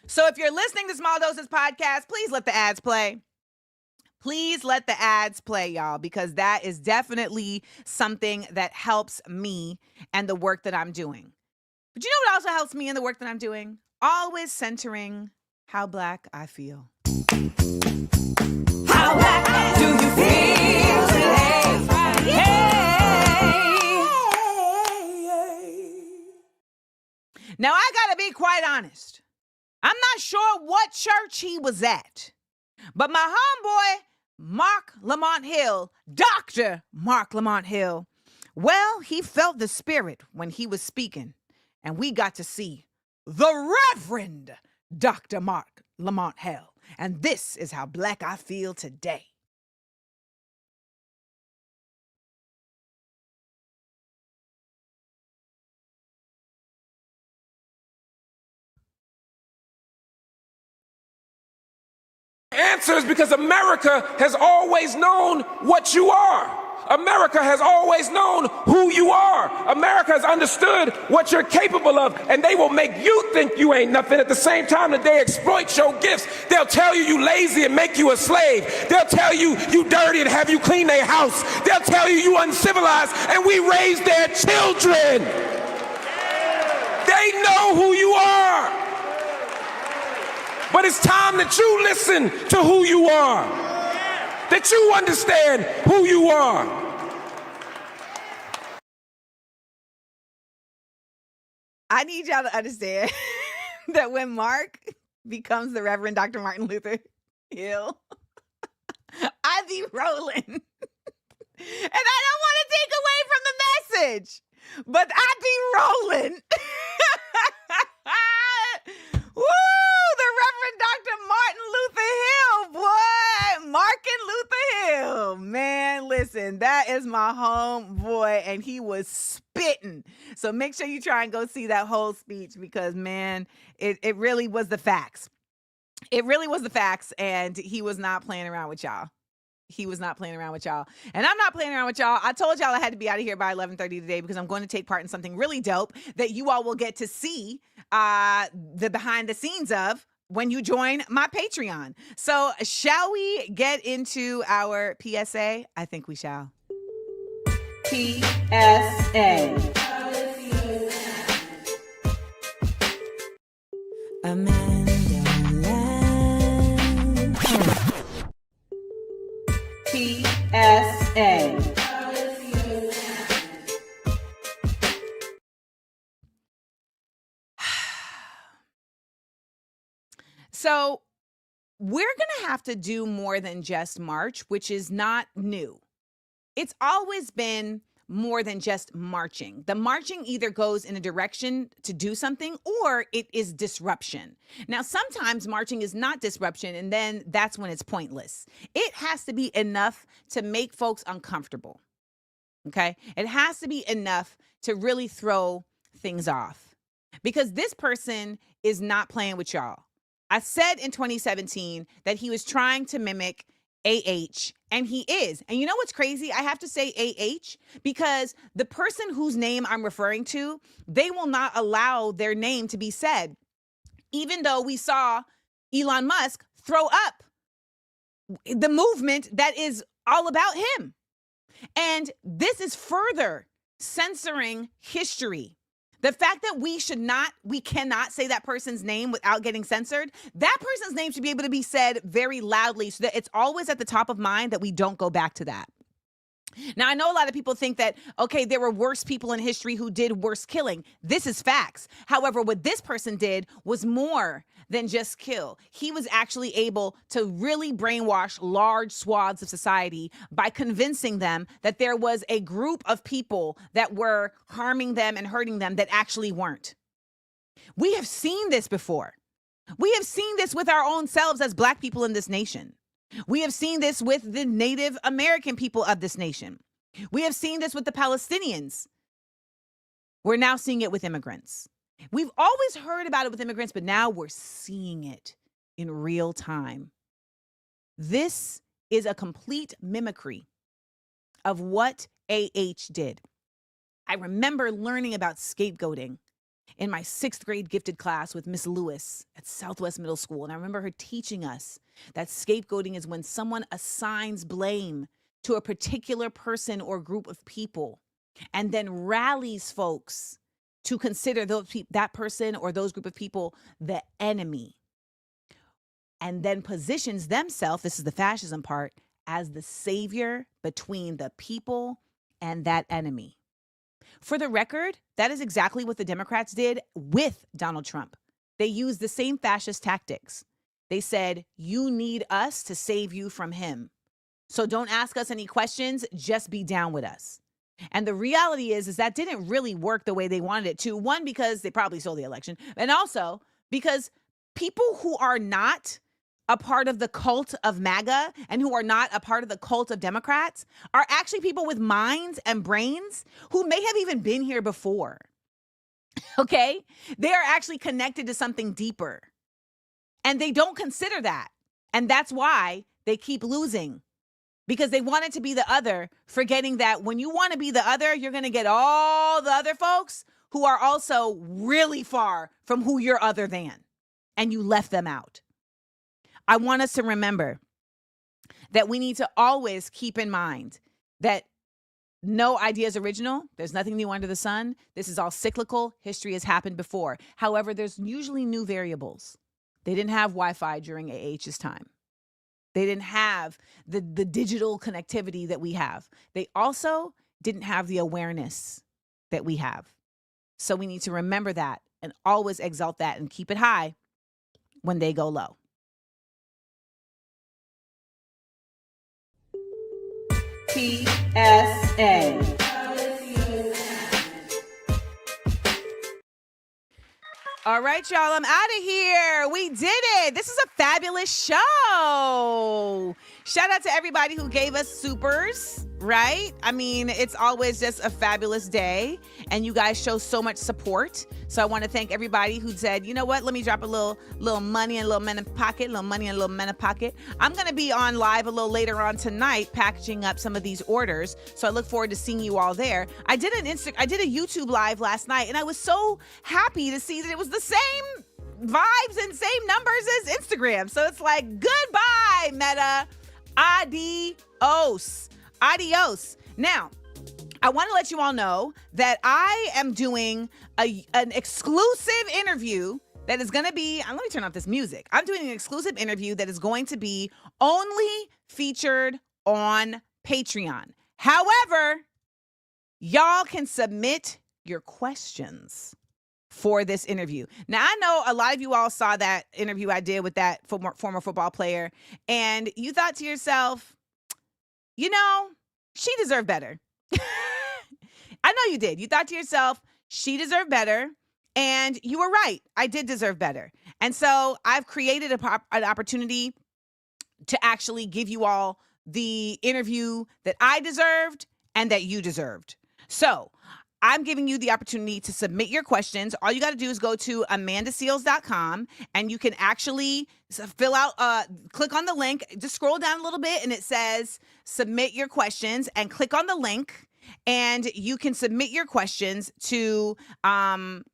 So if you're listening to Small Doses podcast, please let the ads play. Please let the ads play, y'all, because that is definitely something that helps me and the work that I'm doing. But you know what also helps me in the work that I'm doing? Always centering how Black I feel. How Black do you feel today? Hey. Now, I gotta be quite honest. I'm not sure what church he was at, but my homeboy, Mark Lamont Hill, Dr. Mark Lamont Hill, well, he felt the spirit when he was speaking, and we got to see the Reverend Dr. Mark Lamont Hill. And this is how Black I feel today. Answer is because America has always known what you are. America has always known who you are. America has understood what you're capable of, and they will make you think you ain't nothing. At the same time that they exploit your gifts, they'll tell you you lazy and make you a slave. They'll tell you you dirty and have you clean their house. They'll tell you you uncivilized, and we raise their children. They know who you are. But it's time that you listen to who you are, that you understand who you are. I need y'all to understand that when Mark becomes the Reverend Dr. Martin Luther Hill, I be rolling. And I don't want to take away from the message, but I be rolling. Woo! The Reverend Dr. Martin Luther Hill, boy. Markin Luther Hill. Man, listen, that is my homeboy, and he was spitting. So make sure you try and go see that whole speech because, man, it really was the facts. It really was the facts, and he was not playing around with y'all. He was not playing around with y'all. And I'm not playing around with y'all. I told y'all I had to be out of here by 11:30 today because I'm going to take part in something really dope that you all will get to see the behind the scenes of when you join my Patreon. So shall we get into our PSA? I think we shall. PSA. AmandaLand. PSA. So we're going to have to do more than just march, which is not new. It's always been more than just marching. The marching either goes in a direction to do something or it is disruption. Now, sometimes marching is not disruption, and then that's when it's pointless. It has to be enough to make folks uncomfortable. Okay? It has to be enough to really throw things off because this person is not playing with y'all. I said in 2017 that he was trying to mimic AH, and he is. And you know what's crazy? I have to say AH because the person whose name I'm referring to, they will not allow their name to be said, even though we saw Elon Musk throw up the movement that is all about him. And this is further censoring history. The fact that we cannot say that person's name without getting censored, that person's name should be able to be said very loudly so that it's always at the top of mind that we don't go back to that. Now, I know a lot of people think that, okay, there were worse people in history who did worse killing. This is facts. However, what this person did was more than just kill. He was actually able to really brainwash large swaths of society by convincing them that there was a group of people that were harming them and hurting them that actually weren't. We have seen this before. We have seen this with our own selves as Black people in this nation. We have seen this with the Native American people of this nation. We have seen this with the Palestinians. We're now seeing it with immigrants. We've always heard about it with immigrants, but now we're seeing it in real time. This is a complete mimicry of what AH did. I remember learning about scapegoating in my 6th grade gifted class with Miss Lewis at Southwest Middle School. And I remember her teaching us that scapegoating is when someone assigns blame to a particular person or group of people and then rallies folks to consider that person or those group of people the enemy, and then positions themselves, this is the fascism part, as the savior between the people and that enemy. For the record, that is exactly what the Democrats did with Donald Trump. They used the same fascist tactics. They said, you need us to save you from him. So don't ask us any questions, just be down with us. And the reality is that didn't really work the way they wanted it to. One, because they probably stole the election. And also because people who are not a part of the cult of MAGA and who are not a part of the cult of Democrats are actually people with minds and brains who may have even been here before. Okay? They are actually connected to something deeper. And they don't consider that. And that's why they keep losing. Because they wanted to be the other, forgetting that when you want to be the other, you're going to get all the other folks who are also really far from who you're other than. And you left them out. I want us to remember that we need to always keep in mind that no idea is original. There's nothing new under the sun. This is all cyclical. History has happened before. However, there's usually new variables. They didn't have Wi-Fi during AH's time. They didn't have the digital connectivity that we have. They also didn't have the awareness that we have. So we need to remember that and always exalt that and keep it high when they go low. PSA. All right, y'all, I'm out of here. We did it. This is a fabulous show. Shout out to everybody who gave us supers, right? I mean, it's always just a fabulous day, and you guys show so much support. So I want to thank everybody who said, you know what, let me drop a little money and a little men in pocket, I'm going to be on live a little later on tonight, packaging up some of these orders. So I look forward to seeing you all there. I did a YouTube live last night, and I was so happy to see that it was the same vibes and same numbers as Instagram. So it's like, goodbye, Meta. Adios. Now, I want to let you all know that I am doing an exclusive interview that is going to be, let me turn off this music. I'm doing an exclusive interview that is going to be only featured on Patreon. However, y'all can submit your questions for this interview. Now, I know a lot of you all saw that interview I did with that former football player, and you thought to yourself, you know, she deserved better. I know you did. You thought to yourself, she deserved better. And you were right. I did deserve better. And so I've created an opportunity to actually give you all the interview that I deserved and that you deserved. So I'm giving you the opportunity to submit your questions. All you got to do is go to AmandaSeals.com and you can actually fill out, click on the link, just scroll down a little bit and it says submit your questions, and click on the link and you can submit your questions to have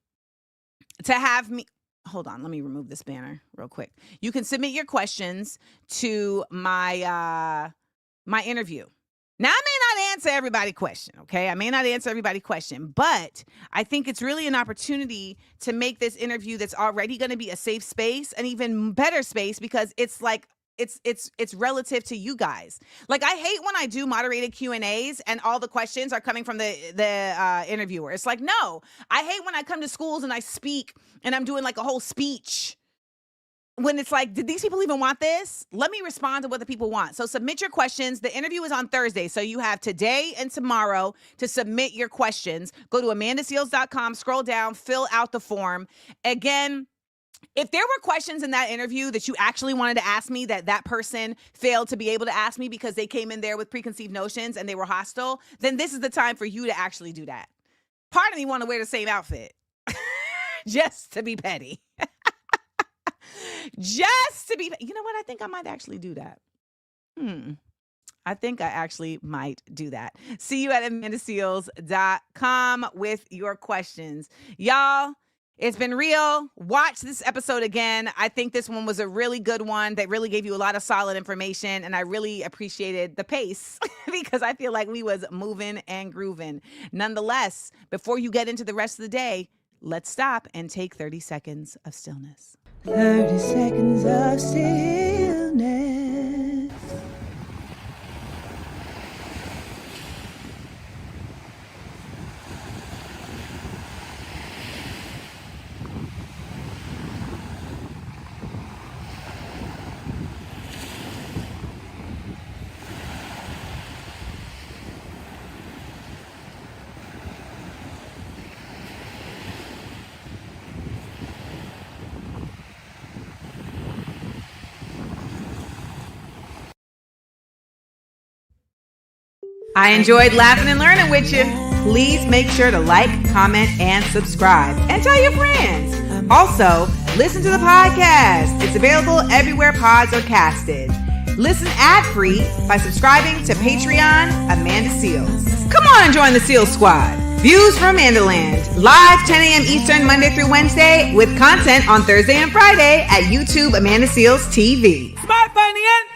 me. Hold on, let me remove this banner real quick. You can submit your questions to my my interview. Now, I may not answer everybody's question, okay? I may not answer everybody's question, but I think it's really an opportunity to make this interview that's already going to be a safe space an even better space, because it's like it's relative to you guys. Like, I hate when I do moderated Q&As and all the questions are coming from the interviewer. It's like, no. I hate when I come to schools and I speak and I'm doing like a whole speech, when it's like, did these people even want this? Let me respond to what the people want. So submit your questions. The interview is on Thursday. So you have today and tomorrow to submit your questions. Go to AmandaSeals.com, scroll down, fill out the form. Again, if there were questions in that interview that you actually wanted to ask me that person failed to be able to ask me because they came in there with preconceived notions and they were hostile, then this is the time for you to actually do that. Part of me want to wear the same outfit just to be petty. Just to be, you know what? I think I might actually do that. I think I actually might do that. See you at AmandaSeals.com with your questions. Y'all, it's been real. Watch this episode again. I think this one was a really good one that really gave you a lot of solid information, and I really appreciated the pace because I feel like we was moving and grooving. Nonetheless, before you get into the rest of the day, let's stop and take 30 seconds of stillness. 30 seconds of stillness. I enjoyed laughing and learning with you. Please make sure to like, comment, and subscribe. And tell your friends. Also, listen to the podcast. It's available everywhere pods are casted. Listen ad-free by subscribing to Patreon Amanda Seals. Come on and join the Seals Squad. Views from AmandaLand. Live 10 a.m. Eastern, Monday through Wednesday, with content on Thursday and Friday at YouTube Amanda Seals TV. Smart, funny, and